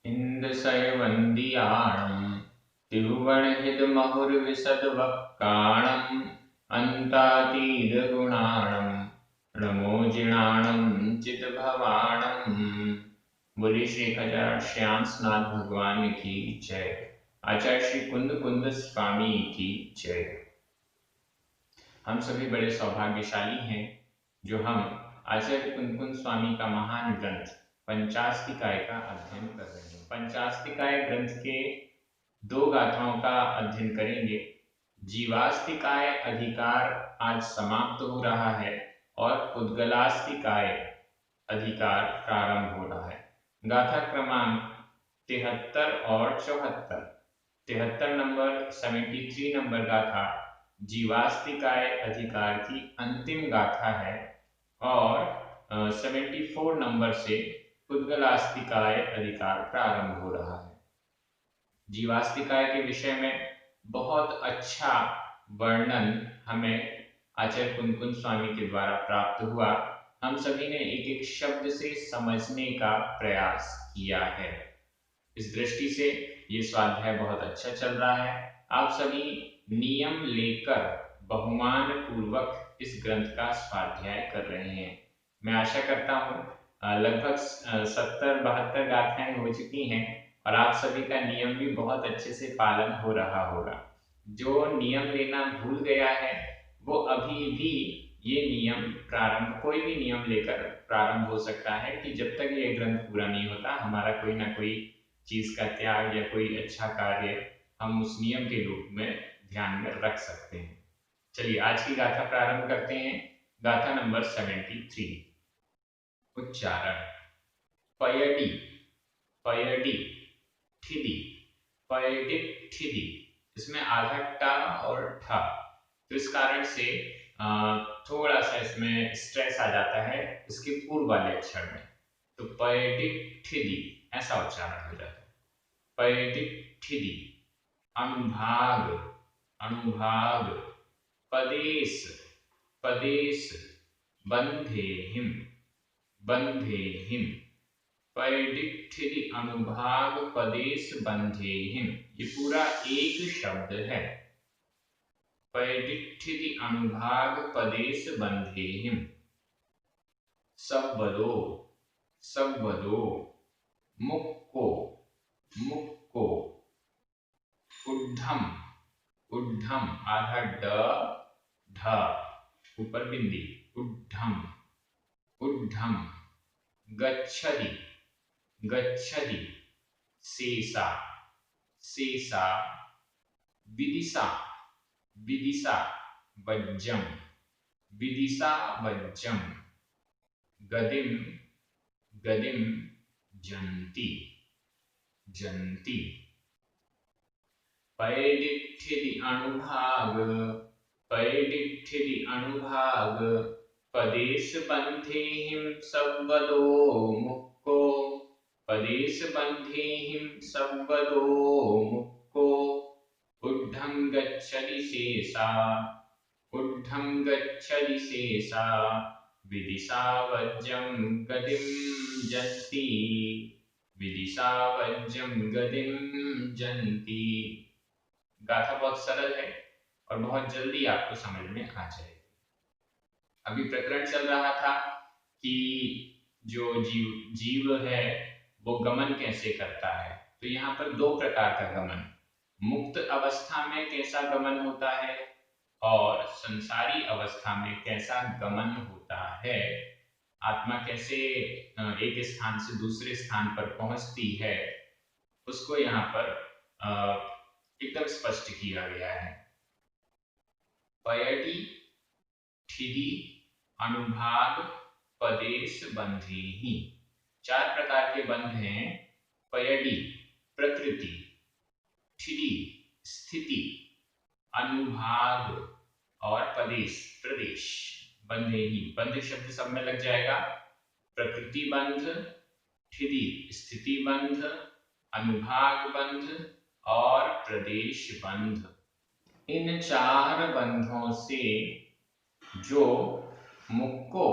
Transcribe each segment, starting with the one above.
इन्दसैवन्दियाणं तिरुवणहितमहुर्विशदवक्काणम् अन्तातीतगुणाणं नमोजिणाणं चितभवाणम्। बोलिए श्री खजान श्यामनाथ भगवान की जय। आचार्य श्री कुंद कुंद स्वामी की जय। हम सभी बड़े सौभाग्यशाली हैं जो हम आचार्य कुंद कुंद स्वामी का महान ग्रंथ पंचास्तिकाय का अध्ययन कर रहे हैं। पंचास्तिकाय ग्रंथ के दो गाथाओं का अध्ययन करेंगे। जीवास्तिकाय अधिकार आज समाप्त हो रहा है और उद्गलास्तिकाय अधिकार प्रारंभ हो रहा है। गाथा क्रमांक 73 और 74। 73 नंबर 73 नंबर गाथा जीवास्तिकाय अधिकार की अंतिम गाथा है और 74 नंबर से उद्गलास्तिकाय अधिकार प्रारंभ हो रहा है। जीवास्तिकाय के विषय में बहुत अच्छा वर्णन हमें आचार्य कुंद कुंद स्वामी के द्वारा प्राप्त हुआ। हम सभी ने एक एक शब्द से समझने का प्रयास किया है। इस दृष्टि से ये स्वाध्याय बहुत अच्छा चल रहा है। आप सभी नियम लेकर बहुमान पूर्वक इस ग्रंथ का स्वाध्याय कर रहे हैं। मैं आशा करता हूँ लगभग 70-72 गाथाएं हो चुकी हैं और आप सभी का नियम भी बहुत अच्छे से पालन हो रहा होगा। जो नियम लेना भूल गया है वो अभी भी ये नियम प्रारंभ, कोई भी नियम लेकर प्रारंभ हो सकता है कि जब तक ये ग्रंथ पूरा नहीं होता हमारा कोई ना कोई चीज का त्याग या कोई अच्छा कार्य हम उस नियम के रूप में ध्यान में रख सकते हैं। चलिए आज की गाथा प्रारंभ करते हैं। गाथा नंबर 73। उच्चारण। पयडी पयडी ठिदी पयडिक ठिदी। इसमें आधा टा और ठा, तो इस कारण से थोड़ा सा इसमें स्ट्रेस आ जाता है इसके पूर्व वाले अक्षर में, तो पयडिक ठिदी ऐसा उच्चारण हो जाता है। पयडिक ठिदी। अनुभाग अनुभाग। पदेश पदेश। बंधेहिम बंधेहिम। पयडिक ठिदी अनुभाग पदेश बंधेहिम। ये पूरा एक शब्द है। पयडिक ठिदी अनुभाग पदेश बंधेहिम। सब्बदो सब्बदो। मुक्को मुक्को। उड्ढम उड्ढम। आधा ड ढ ऊपर बिंदी। उड्ढम उड्ढम। गच्छति गच्छति। सेसा सेसा। विदिशा विदिशा। वज्जम विदिशा वज्जम। गदिम गदिम। जंती जंती। पयडिक ठिदी अनुभाग पयडिक ठिदी अनुभाग पदेश बंधेहिम सब्बदो मुक्को। पदेश बंधेहिम सब्बदो मुक्को। उड्ढम गच्छति शेषा उड्ढम गच्छति शेषा। विदिशा वज्रम गदिम जंती विदिशा वज्रम गदिम जंती। गाथा बहुत सरल है और बहुत जल्दी आपको समझ में आ जाएगी। अभी प्रकरण चल रहा था कि जो जीव है वो गमन कैसे करता है, तो यहाँ पर दो प्रकार का गमन, मुक्त अवस्था में कैसा गमन होता है और संसारी अवस्था में कैसा गमन होता है। आत्मा कैसे एक स्थान से दूसरे स्थान पर पहुंचती है उसको यहाँ पर एकदम स्पष्ट किया गया है। पयडी ठिदी अनुभाग पदेश बंधेहि। 4 प्रकार के बंध हैं। पयडी प्रकृति, ठिदी स्थिति, अनुभाग और पदेश प्रदेश। बंधेहि बंध शब्द सब में लग जाएगा। प्रकृति बंध, ठिदी स्थिति बंध, अनुभाग बंध और प्रदेश बंध। इन 4 बंधों से जो मुक्को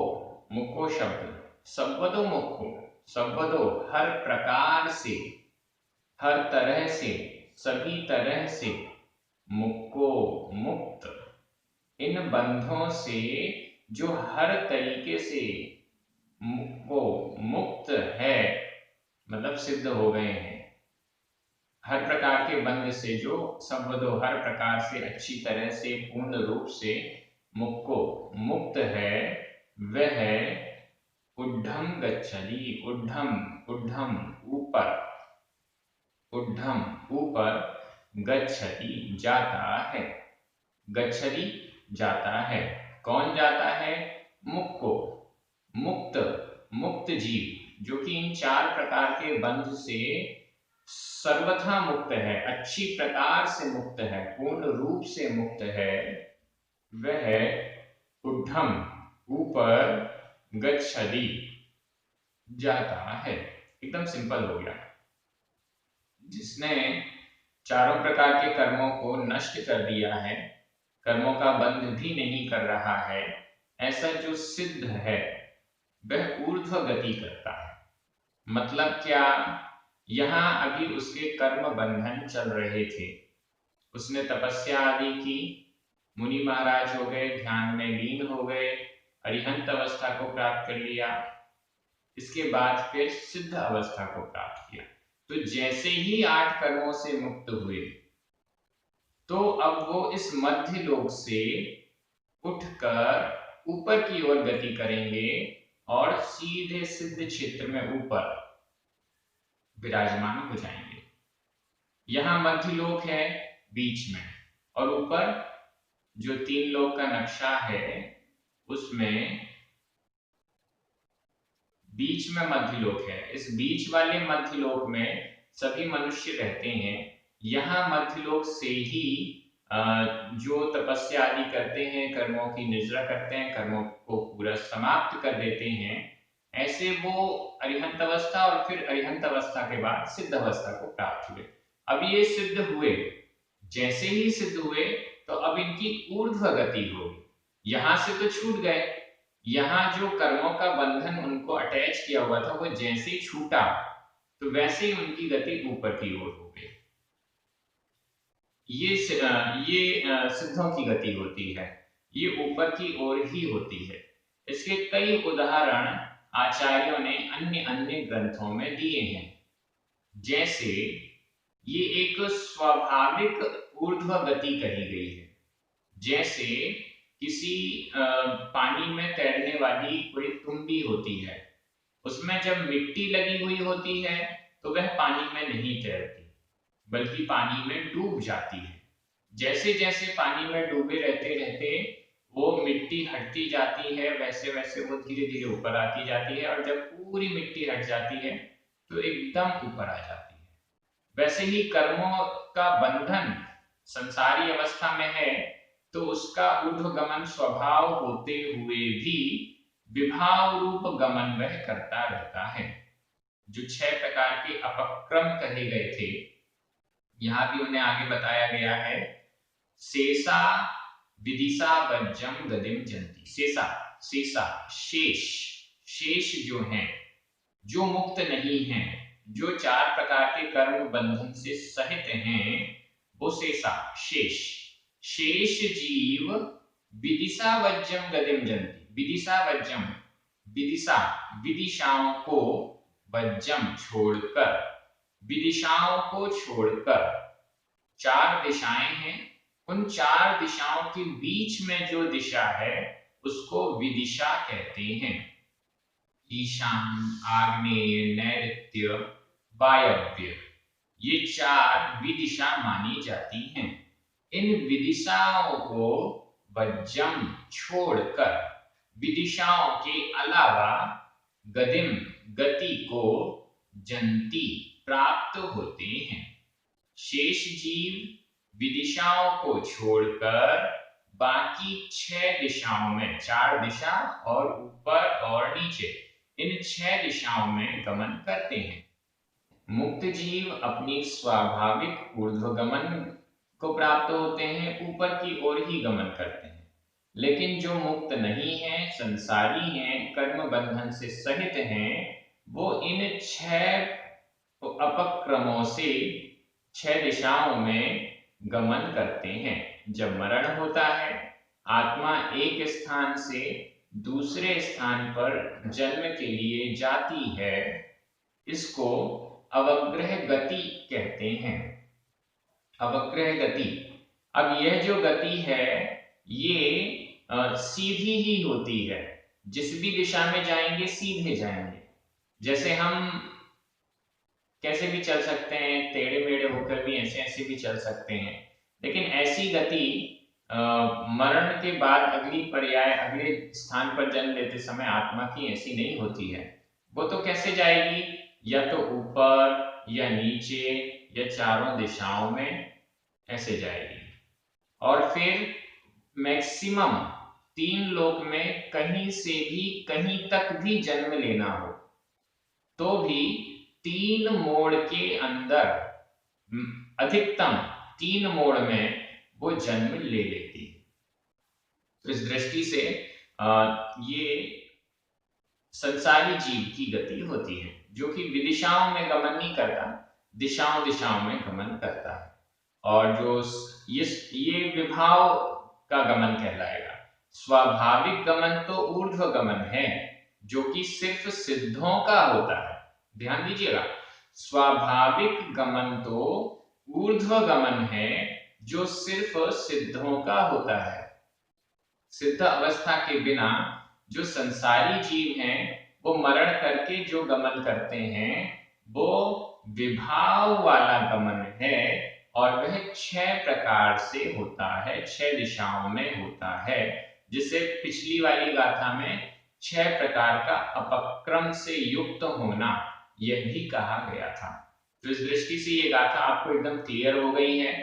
मुक्को शब्द सब्बदो मुक्को, सब्बदो हर प्रकार से, हर तरह से, सभी तरह से, मुक्को मुक्त, इन बंधों से जो हर तरीके से मुक्को मुक्त है, मतलब सिद्ध हो गए हैं। हर प्रकार के बंध से जो संबंधो हर प्रकार से अच्छी तरह से पूर्ण रूप से मुक्को मुक्त है, वह ऊर्ध्वं गच्छति, ऊर्ध्वं ऊर्ध्वं ऊपर, ऊर्ध्वं ऊपर, गच्छति जाता है, गच्छति जाता है। कौन जाता है? मुक्को मुक्त, मुक्त जीव जो कि इन 4 प्रकार के बंध से सर्वथा मुक्त है, अच्छी प्रकार से मुक्त है, पूर्ण रूप से मुक्त है, वह ऊर्ध्वं ऊपर, गच्छति जाता है। एकदम सिंपल हो गया। जिसने चारों प्रकार के कर्मों को नष्ट कर दिया है, कर्मों का बंध भी नहीं कर रहा है, ऐसा जो सिद्ध है वह ऊर्ध्व गति करता है। मतलब क्या? यहाँ अभी उसके कर्म बंधन चल रहे थे, उसने तपस्या आदि की, मुनि महाराज हो गए, ध्यान में लीन हो गए, अरिहंत अवस्था को प्राप्त कर लिया, इसके बाद फिर सिद्ध अवस्था को प्राप्त किया। तो जैसे ही 8 कर्मों से मुक्त हुए, तो अब वो इस मध्य लोक से उठकर ऊपर की ओर गति करेंगे और सीधे सिद्ध क्षेत्र में ऊपर विराजमान हो जाएंगे। यहां मध्य लोक है बीच में, और ऊपर जो 3 लोक का नक्शा है उसमें बीच में मध्य लोक है। इस बीच वाले मध्य लोक में सभी मनुष्य रहते हैं। यहाँ मध्य लोक से ही जो तपस्या आदि करते हैं, कर्मों की निजरा करते हैं, कर्मों को पूरा समाप्त कर देते हैं, ऐसे वो अरिहंत अवस्था और फिर अरिहंत अवस्था के बाद सिद्ध अवस्था को प्राप्त हुए। अब ये सिद्ध हुए, जैसे ही सिद्ध हुए तो अब इनकी ऊर्ध्व गति होगी। यहां से तो छूट गए, यहाँ जो कर्मों का बंधन उनको अटैच किया हुआ था वो जैसे ही छूटा तो वैसे ही उनकी गति ऊपर की ओर हो गई। ये सिद्धों की गति होती है, ये ऊपर की ओर ही होती है। इसके कई उदाहरण आचार्यों ने अन्य अन्य ग्रंथों में दिए हैं। जैसे ये एक स्वाभाविक ऊर्ध्व गति कही गई है। जैसे किसी पानी में तैरने वाली कोई तुंबी होती है, उसमें जब मिट्टी लगी हुई होती है तो वह पानी में नहीं तैरती बल्कि पानी में डूब जाती है। जैसे जैसे पानी में डूबे रहते रहते वो मिट्टी हटती जाती है, वैसे वैसे वो धीरे धीरे ऊपर आती जाती है, और जब पूरी मिट्टी हट जाती है तो एकदम ऊपर आ जाती है। वैसे ही कर्मों का बंधन संसारी अवस्था में है तो उसका ऊर्ध्वगमन स्वभाव होते हुए भी विभाव रूप गमन वह करता रहता है। जो 6 प्रकार के अपक्रम कहे गए थे, यहां भी उन्हें आगे बताया गया है। शेषा विदिशा वज्रम गदिम जंती। शेषा, शेषा शेष, शेष जो हैं, जो मुक्त नहीं हैं, जो 4 प्रकार के कर्म बंधन से सहित हैं, वो शेषा शेष, शेष जीव विदिशा वज्रम गदिम जंती। विदिशा वज्रम, विदिशा विदिशाओं को, वज्रम छोड़कर, विदिशाओं को छोड़कर, 4 दिशाएं हैं, उन 4 दिशाओं के बीच में जो दिशा है उसको विदिशा कहते हैं। ईशान, आग्नेय, नैऋत्य, वायव्य, ये 4 विदिशा मानी जाती हैं। इन विदिशाओं को वज्रम छोड़कर, विदिशाओं के अलावा गदिम गति को, जंती प्राप्त होते हैं। शेष जीव विदिशाओं को छोड़कर बाकी 6 दिशाओं में, 4 दिशा और ऊपर और नीचे, इन 6 दिशाओं में गमन करते हैं। मुक्त जीव अपनी स्वाभाविक ऊर्ध्वगमन को प्राप्त होते हैं, ऊपर की ओर ही गमन करते हैं। लेकिन जो मुक्त नहीं है, संसारी हैं, कर्म बंधन से सहित हैं, वो इन 6 वो अपक्रमों से 6 दिशाओं में गमन करते हैं। जब मरण होता है, आत्मा एक स्थान से दूसरे स्थान पर जन्म के लिए जाती है। इसको अवग्रह गति कहते हैं। अवग्रह गति। अब यह जो गति है ये सीधी ही होती है। जिस भी दिशा में जाएंगे सीधे जाएंगे। जैसे हम कैसे भी चल सकते हैं, टेढ़े मेढ़े होकर भी ऐसे ऐसे भी चल सकते हैं, लेकिन ऐसी गति मरण के बाद अगली पर्याय अगले स्थान पर जन्म लेते समय आत्मा की ऐसी नहीं होती है। वो तो कैसे जाएगी, या तो ऊपर या नीचे या चारों दिशाओं में ऐसे जाएगी। और फिर मैक्सिमम 3 लोक में कहीं से भी कहीं तक भी जन्म लेना हो तो भी 3 मोड़ के अंदर, अधिकतम 3 मोड़ में वो जन्म ले लेती है। तो इस दृष्टि से ये संसारी जीव की गति होती है, जो कि विदिशाओं में गमन नहीं करता, दिशाओं दिशाओं में गमन करता है। और जो ये विभाव का गमन कहलाएगा। स्वाभाविक गमन तो ऊर्ध्व गमन है, जो कि सिर्फ सिद्धों का होता है। ध्यान दीजिएगा, स्वाभाविक गमन तो ऊर्ध्व गमन है, जो सिर्फ सिद्धों का होता है। सिद्ध अवस्था के बिना जो संसारी जीव हैं, वो मरण करके जो गमन करते हैं वो विभाव वाला गमन है, और वह 6 प्रकार से होता है, 6 दिशाओं में होता है, जिसे पिछली वाली गाथा में 6 प्रकार का अपक्रम से युक्त होना यह भी कहा गया था। तो इस दृष्टि से ये गाथा आपको एकदम क्लियर हो गई है।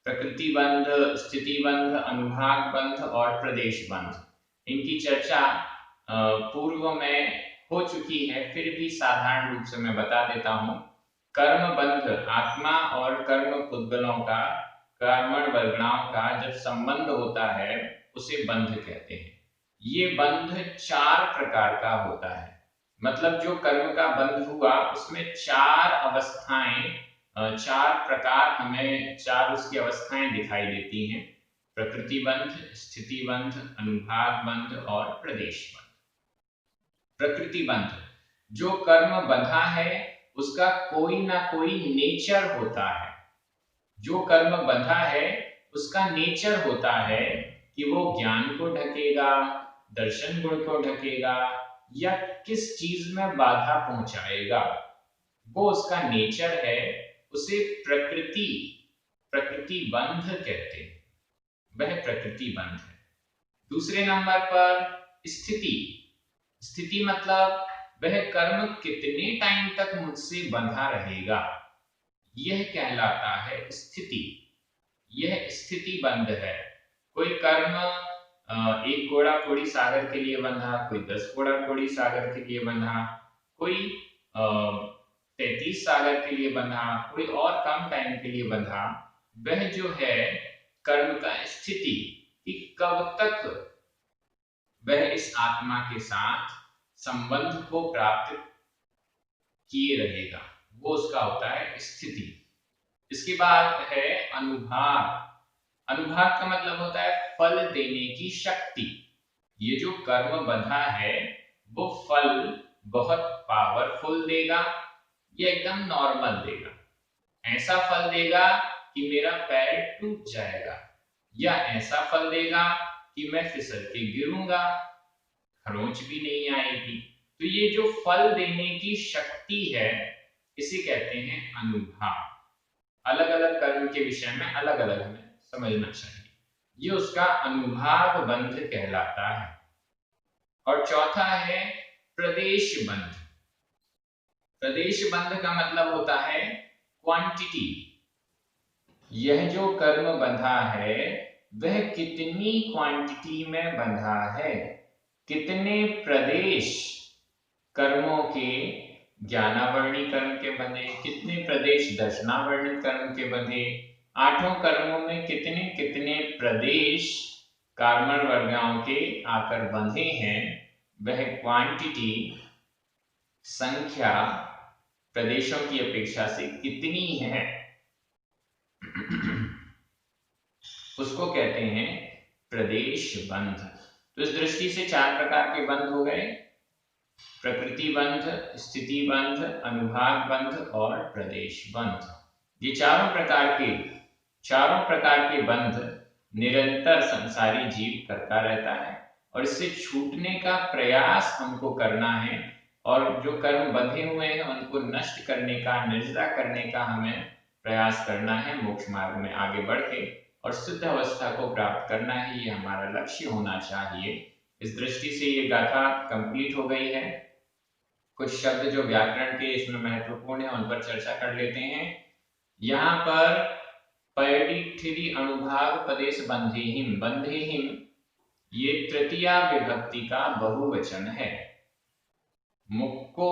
प्रकृति बंध, स्थिति बंध, अनुभाग बंध और प्रदेश बंध, इनकी चर्चा पूर्व में हो चुकी है, फिर भी साधारण रूप से मैं बता देता हूं। कर्म बंध, आत्मा और कर्म पुद्गलों का, कर्मण वर्गणाओं का जब संबंध होता है उसे बंध कहते हैं। ये बंध 4 प्रकार का होता है। मतलब जो कर्म का बंध हुआ उसमें 4 अवस्थाएं, 4 प्रकार, हमें 4 उसकी अवस्थाएं दिखाई देती हैं। प्रकृति बंध, स्थिति बंध, अनुभाग बंध और प्रदेश बंध। प्रकृति बंध, जो कर्म बंधा है उसका कोई ना कोई नेचर होता है। जो कर्म बंधा है उसका नेचर होता है कि वो ज्ञान को ढकेगा, दर्शन गुण को ढकेगा, या किस चीज में बाधा पहुंचाएगा, वो उसका नेचर है। उसे प्रकृति बंध कहते हैं, वह प्रकृति बंध है। दूसरे नंबर पर स्थिति। स्थिति मतलब वह कर्म कितने टाइम तक मुझसे बंधा रहेगा, यह कहलाता है स्थिति। यह स्थिति बंध है। कोई कर्म, एक घोड़ा कोड़ी सागर के लिए बंधा, कोई 10 घोड़ा कोड़ी सागर के लिए बंधा, कोई 33 सागर के लिए बंधा, कोई और कम टाइम के लिए बंधा। वह जो है कर्म का स्थिति, कि कब तक वह इस आत्मा के साथ संबंध को प्राप्त किए रहेगा, वो उसका होता है स्थिति। इसके बाद है अनुभाग। अनुभाग का मतलब होता है फल देने की शक्ति। ये जो कर्म बंधा है वो फल बहुत पावरफुल देगा या एकदम नॉर्मल देगा। ऐसा फल देगा कि मेरा पैर टूट जाएगा, या ऐसा फल देगा कि मैं फिसल के गिरूंगा, खरोंच भी नहीं आएगी। तो ये जो फल देने की शक्ति है इसे कहते हैं अनुभाग। अलग अलग कर्म के विषय में अलग अलग हमें समझना चाहिए। ये उसका अनुभाग बंध कहलाता है। और चौथा है प्रदेश बंध। प्रदेश बंध का मतलब होता है क्वांटिटी। यह जो कर्म बंधा है वह कितनी क्वांटिटी में बंधा है, कितने प्रदेश कर्मों के, ज्ञानावर्णी कर्म के बंधे, कितने प्रदेश दर्शनावर्णी कर्म के बंधे, 8 कर्मों में कितने कितने प्रदेश कर्मण वर्गाओं के आकर बंधे हैं, वह क्वांटिटी, संख्या प्रदेशों की अपेक्षा से कितनी है, उसको कहते हैं प्रदेश बंध। तो इस दृष्टि से 4 प्रकार के बंध हो गए, प्रकृति बंध, स्थिति बंध, अनुभाग बंध और प्रदेश बंध। ये चारों प्रकार के बंध निरंतर संसारी जीव करता रहता है और इससे छूटने का प्रयास हमको करना है और जो कर्म बंधे हुए हैं उनको नष्ट करने का, निर्जरा करने का हमें प्रयास करना है मोक्ष मार्ग में आगे बढ़ के, और शुद्ध अवस्था को प्राप्त करना है, ये हमारा लक्ष्य होना चाहिए। इस दृष्टि से ये गाथा कंप्लीट हो गई है। कुछ शब्द जो व्याकरण के इसमें महत्वपूर्ण है उन पर चर्चा कर लेते हैं। यहाँ पर पैडिठिरी अनुभाग पदेश बंधेहिम ये तृतीया विभक्ति का बहुवचन है। मुक्को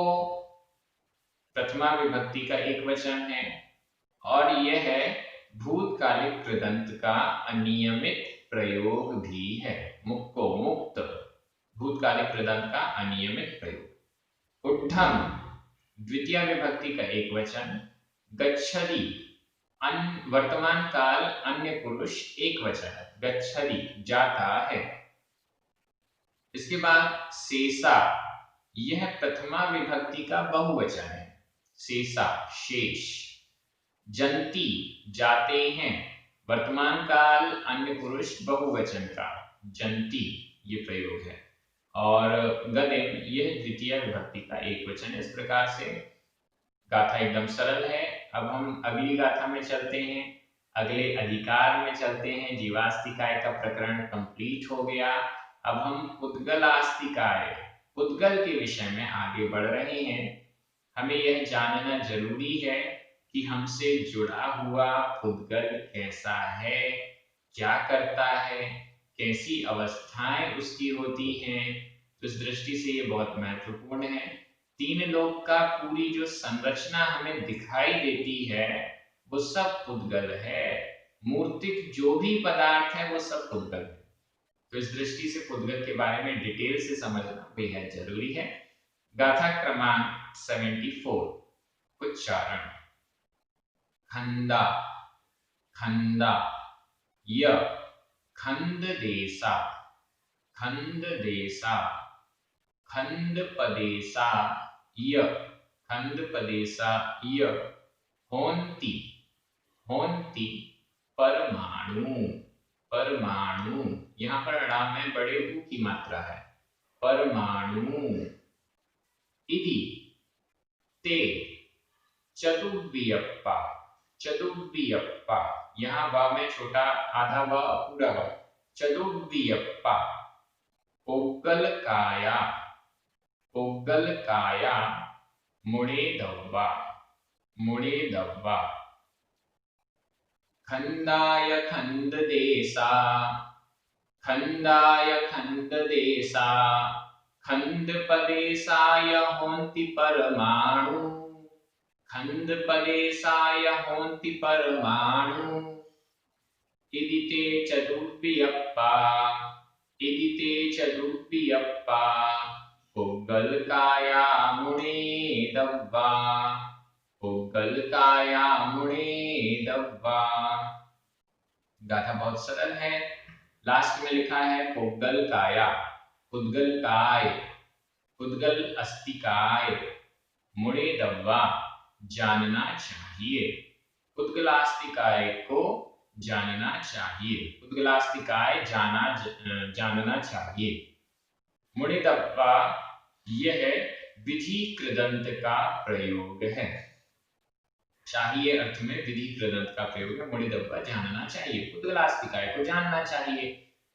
प्रथमा विभक्ति का एक वचन है और यह है भूतकालिक कृदंत का अनियमित प्रयोग भी है। मुक्को मुक्त भूतकालिक कृदंत का अनियमित प्रयोग। उट्ठम द्वितीय विभक्ति का एक वचन। गच्छति वर्तमान काल अन्य पुरुष एक वचन है, गच्छति जाता है। इसके बाद शेषा यह प्रथमा विभक्ति का बहुवचन है, शेषा शेष। जंती जाते हैं, वर्तमान काल अन्य पुरुष बहुवचन का जंती ये प्रयोग है। और गदेन यह द्वितीय विभक्ति का एक वचन है। इस प्रकार से गाथा एकदम सरल है। अब हम अगली गाथा में चलते हैं, अगले अधिकार में चलते हैं। जीवास्तिकाय का प्रकरण कंप्लीट हो गया। अब हम पुद्गलास्तिकाय पुद्गल के विषय में आगे बढ़ रहे हैं। हमें यह जानना जरूरी है कि हमसे जुड़ा हुआ पुद्गल कैसा है, क्या करता है, कैसी अवस्थाएं उसकी होती हैं। तो इस दृष्टि से ये बहुत महत्वपूर्ण है। तीन लोक का पूरी जो संरचना हमें दिखाई देती है वो सब पुद्गल है। मूर्तिक जो भी पदार्थ है वो सब पुद्गल है। तो इस दृष्टि से पुद्गल के बारे में डिटेल से समझना बेहद जरूरी है। गाथा क्रमांक 74 उच्चारण। खंदा खंदा य खंद देसा खंद देसा खंद पदेसा य खंद पदेसा य होन्ति होन्ति परमाणु परमाणु। यहाँ पर अड़ाम में बड़े ऊ की मात्रा है, परमाणु। इति ते चतुर्वियप्पा चतुर्वियप्पा, यहाँ वा में छोटा आधा व पूरा व, चतुर्वियप्पा पोग्गलकाया पोग्गलकाया मुणेदव्वा मुणेदव्वा। खंदाय खंददेसा खंदाय खंददेसा खंदपदेशाय होन्ति परमाणु खंदपदेशाय होन्ति परमाणु। इति ते चतुर्वियप्पा इति ते चतुर्वियप्पा पुग्गलकाया मुणेदव्वा पुग्गलकाया मुणेदव्वा। गाथा बहुत सरल है। लास्ट में लिखा है पुग्गलकाया पुद्गलकाय पुद्गल अस्तिकाय मुणेदव्वा जानना चाहिए। पुद्गलास्तिकाय को जानना चाहिए, पुद्गलास्तिकाय जानना चाहिए। मुणेदव्वा यह विधि कृदंत का प्रयोग है। चाहिए अर्थ में विधि कृदंत का प्रयोग है। मुणेदव्वा जानना चाहिए, पुद्गलास्तिकाय को जानना चाहिए।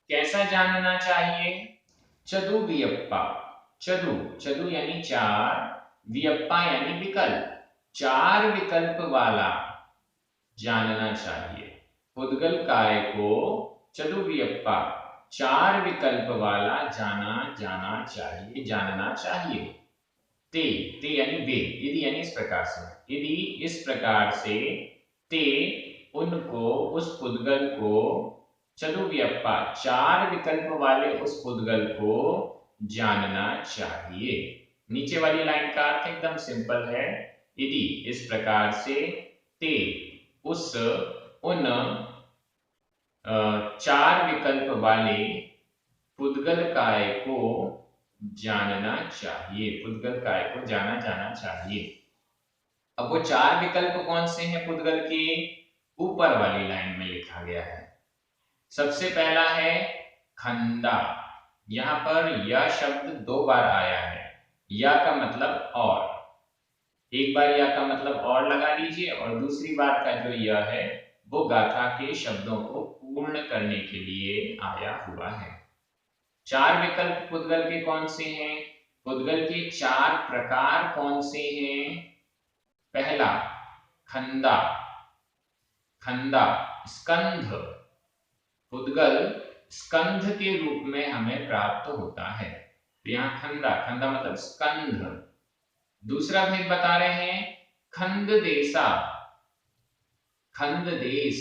कैसा जानना चाहिए? चतुर्वियप्पा चतु चतु यानी चार, वियप्पा यानी विकल्प, चार विकल्प वाला जानना चाहिए। पुद्गलकाय को चतुर्वियप्पा चार विकल्प वाला जाना चाहिए, जानना चाहिए। ते ते यानी वे, यदि यानी इस प्रकार से, यदि इस प्रकार से ते उनको उस पुद्गल को चतुर्वियप्पा चार विकल्प वाले उस पुद्गल को जानना चाहिए। नीचे वाली लाइन का अर्थ एकदम सिंपल है। यदि इस प्रकार से ते उन चार विकल्प वाले पुद्गल काय को जानना चाहिए, पुद्गल काय को जाना जाना चाहिए। अब वो चार विकल्प कौन से हैं पुद्गल के? ऊपर वाली लाइन में लिखा गया है। सबसे पहला है खंदा। यहां पर यह शब्द 2 बार आया है। या का मतलब और, एक बार या का मतलब और लगा लीजिए और दूसरी बार का जो यह है वो गाथा के शब्दों को पूर्ण करने के लिए आया हुआ है। चार विकल्प पुद्गल के कौन से हैं? पुद्गल के 4 प्रकार कौन से हैं? पहला खंदा। खंदा स्कंध, पुद्गल स्कंध के रूप में हमें प्राप्त होता है। तो यहाँ खंदा, खंदा मतलब स्कंध। दूसरा भेद बता रहे हैं खंद देशा, खंद देश,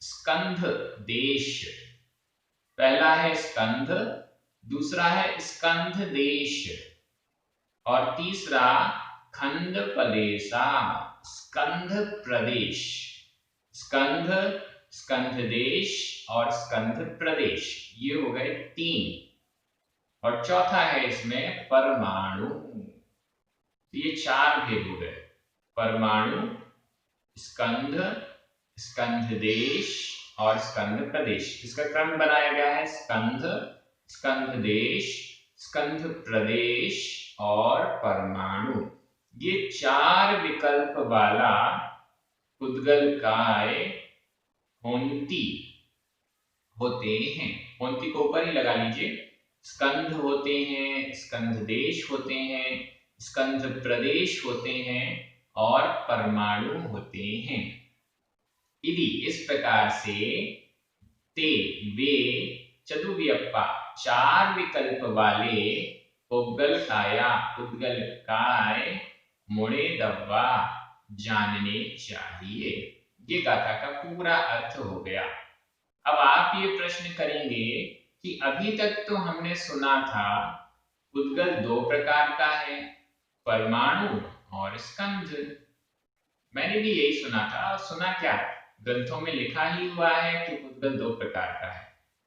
स्कंध देश। पहला है स्कंध, दूसरा है स्कंध देश और तीसरा खंड प्रदेशा, स्कंध प्रदेश। स्कंध, स्कंध देश और स्कंध प्रदेश, ये हो गए 3। और चौथा है इसमें परमाणु। तो ये 4 भेद हो गए, परमाणु, स्कंध, स्कंध देश और स्कंध प्रदेश। इसका क्रम बनाया गया है स्कंध, स्कंध देश, स्कंध प्रदेश और परमाणु। ये 4 विकल्प वाला पुद्गल काय होंती होते हैं। होंती को ऊपर ही लगा लीजिए। स्कंध होते हैं, स्कंध देश होते हैं, स्कंध प्रदेश होते हैं और परमाणु होते हैं। यदि इस प्रकार से ते वे चतुर्व्यप्पा 4 विकल्प वाले पुद्गल काया, पुद्गल काय मुड़े दब्बा जानने चाहिए। ये गाथा का पूरा अर्थ हो गया। अब आप ये प्रश्न करेंगे कि अभी तक तो हमने सुना था पुद्गल 2 प्रकार का है, परमाणु और स्कंध। मैंने भी यही सुना था। और सुना क्या, ग्रंथों में लिखा ही हुआ है कि पुद्गल 2 प्रकार का है,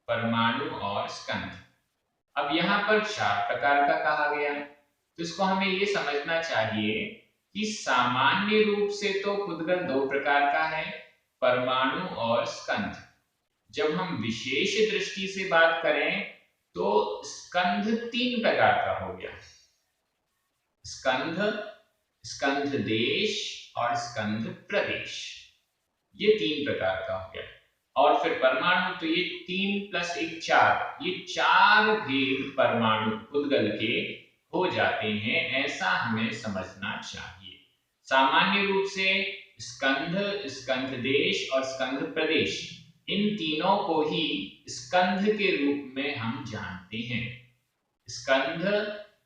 परमाणु और स्कंध। अब यहाँ पर 4 प्रकार का कहा गया, तो इसको हमें ये समझना चाहिए कि सामान्य रूप से तो पुद्गल 2 प्रकार का है, परमाणु और स्कंध। जब हम विशेष दृष्टि से बात करें तो स्कंध 3 प्रकार का हो गया, स्कंध, स्कंध देश और स्कंध प्रदेश, ये 3 प्रकार का हो गया। और फिर परमाणु, तो ये 3 + 1 4, ये 4 भेद परमाणु पुद्गल के हो जाते हैं, ऐसा हमें समझना चाहिए। सामान्य रूप से स्कंध, स्कंध देश और स्कंध प्रदेश, इन तीनों को ही स्कंध के रूप में हम जानते हैं। स्कंध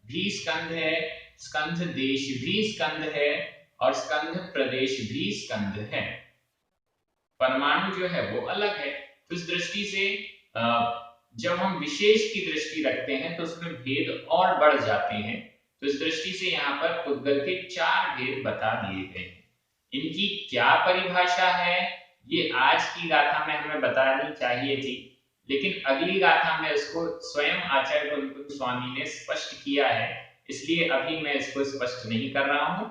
भी स्कंध है, स्कंध देश भी स्कंध है और स्कंध प्रदेश भी स्कंध है। परमाणु जो है वो अलग है। तो इस दृष्टि से जब हम विशेष की दृष्टि रखते हैं तो उसमें भेद और बढ़ जाते हैं। तो इस दृष्टि से यहाँ पर पुद्गल के 4 भेद बता दिए गए हैं। इनकी क्या परिभाषा है ये आज की गाथा में हमें बतानी चाहिए थी, लेकिन अगली गाथा में इसको स्वयं आचार्य कुंद स्वामी ने स्पष्ट किया है, इसलिए अभी मैं इसको स्पष्ट नहीं कर रहा हूं।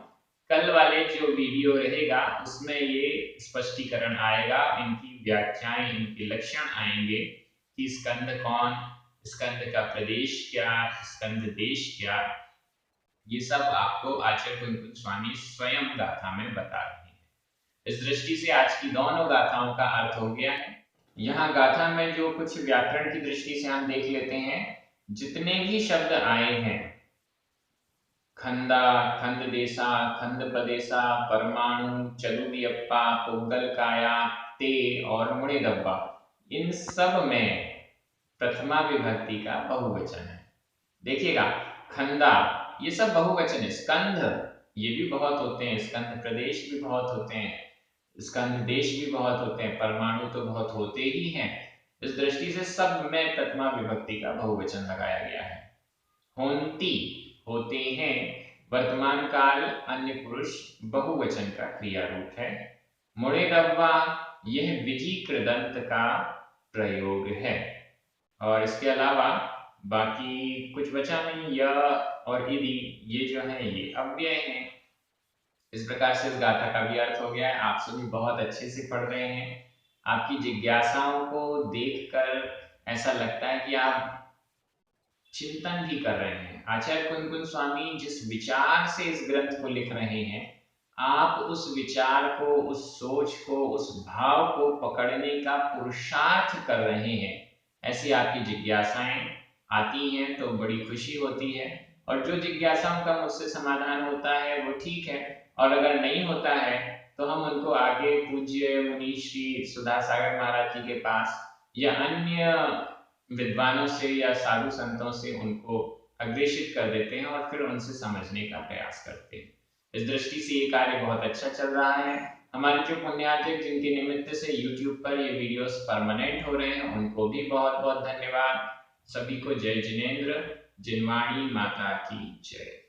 कल वाले जो वीडियो रहेगा उसमें ये स्पष्टीकरण आएगा, इनकी व्याख्याएं, इनके लक्षण आएंगे कि स्कंद कौन, स्कंद का प्रदेश क्या, स्कंद देश क्या, ये सब आपको आचार्य कुंद स्वामी स्वयं गाथा में बता रहे हैं। इस दृष्टि से आज की दोनों गाथाओं का अर्थ हो गया है। यहाँ गाथा में जो कुछ व्याकरण की दृष्टि से हम देख लेते हैं, जितने भी शब्द आए हैं, खंदा, खंड देशा, खंड प्रदेशा, परमाणु, चतुर्व्यप्पा, पुद्गल काया, ते और मुड़े दब्बा, इन सब में प्रथमा विभक्ति का बहुवचन है। देखिएगा खंदा, ये सब बहुवचन है। स्कंध, ये भी बहुत होते हैं, स्कंध प्रदेश भी बहुत होते हैं, स्कंध देश भी बहुत होते हैं, परमाणु तो बहुत होते ही हैं। इस दृष्टि से सब में प्रथमा विभक्ति का बहुवचन लगाया गया है। होंती, होते हैं, वर्तमान काल अन्य पुरुष बहुवचन का क्रिया रूप है। मुड़े दब्बा यह विधि कृदंत का प्रयोग है। और इसके अलावा बाकी कुछ बचा नहीं। य और यदि ये जो है ये अव्यय हैं। इस प्रकार से इस गाथा का भी अर्थ हो गया है। आप सभी बहुत अच्छे से पढ़ रहे हैं। आपकी जिज्ञासाओं को देखकर ऐसा लगता है कि आप चिंतन भी कर रहे हैं। आचार्य कुंदकुंज स्वामी जिस विचार से इस ग्रंथ को लिख रहे हैं, आप उस विचार को, उस सोच को, उस भाव को पकड़ने का पुरुषार्थ कर रहे हैं। ऐसी आपकी जिज्ञासाएं आती हैं तो बड़ी खुशी होती है। और जो जिज्ञासाओं का मुझसे समाधान होता है वो ठीक है, और अगर नहीं होता है तो हम उनको आगे पूज्य मुनि श्री सुधा सागर महाराज जी के पास या अन्य विद्वानों से या साधु संतों से उनको अग्रेषित कर देते हैं और फिर उनसे समझने का प्रयास करते हैं। इस दृष्टि से ये कार्य बहुत अच्छा चल रहा है। हमारे जो पुण्यार्जक जिनके निमित्त से YouTube पर ये वीडियोस परमानेंट हो रहे हैं, उनको भी बहुत बहुत धन्यवाद। सभी को जय जिनेन्द्र। जिनवाणी माता की जय।